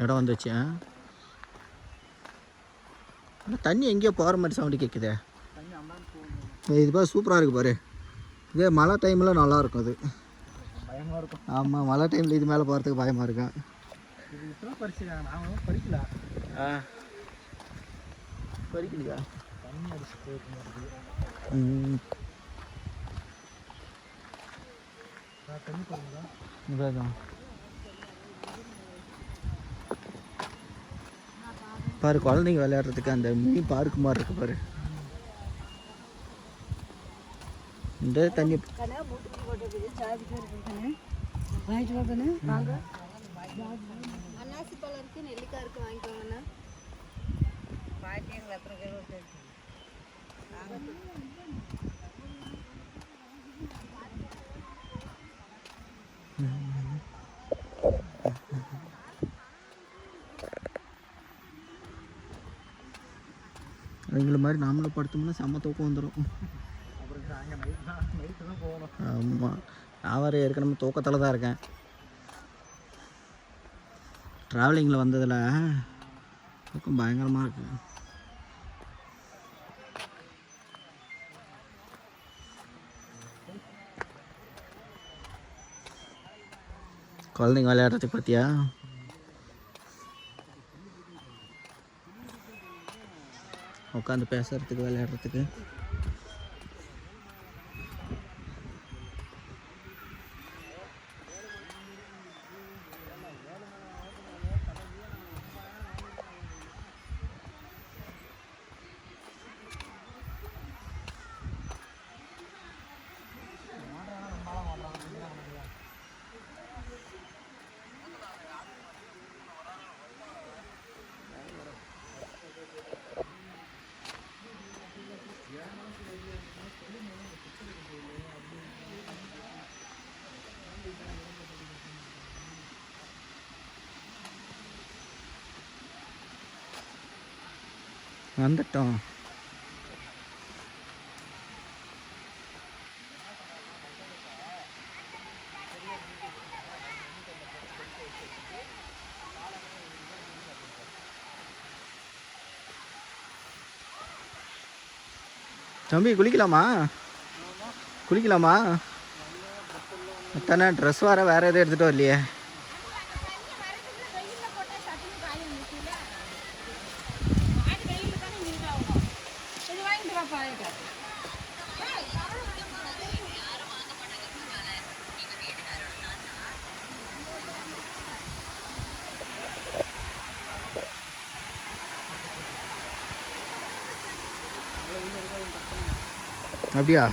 இடம் வந்துச்சு. தண்ணி எங்கேயோ போகிற மாதிரி சவுண்டு கேட்குதே. இது பாரு சூப்பராக இருக்குது பாரு. இதே மழை டைமில் நல்லாயிருக்கும் அது. பயமாக இருக்கும். ஆமாம், மழை டைமில் இது மேலே போகிறதுக்கு பயமாக இருக்கும். பறிக்கல. பறிக்கலையா? தண்ணி அடிச்சுட்டு தண்ணி போடுங்களா? பாரு குழந்தைங்க விளையாடுறதுக்கு அந்த மினி பார்க் மாதிரி இருக்கு பாரு. இந்த தண்ணி எங்களை மாதிரி நாமளும் படுத்தோம்னா செம்ம தூக்கம் வந்துடும். ஆமாம், நான் வேறு ஏற்கனவே தூக்கத்தில் தான் இருக்கேன். ட்ராவலிங்கில் வந்ததில் தூக்கம் பயங்கரமாக இருக்குது. குழந்தைங்க விளையாடுறதுக்கு பார்த்தியா? உட்காந்து பேசுறதுக்கு விளையாடுறதுக்கு. வந்துட்டோம். தம்பி குளிக்கலாமா? குளிக்கலாமா? அத்தானே ட்ரெஸ் வேறு எதுவும் எடுத்துகிட்டு வரலையே. அப்படியா?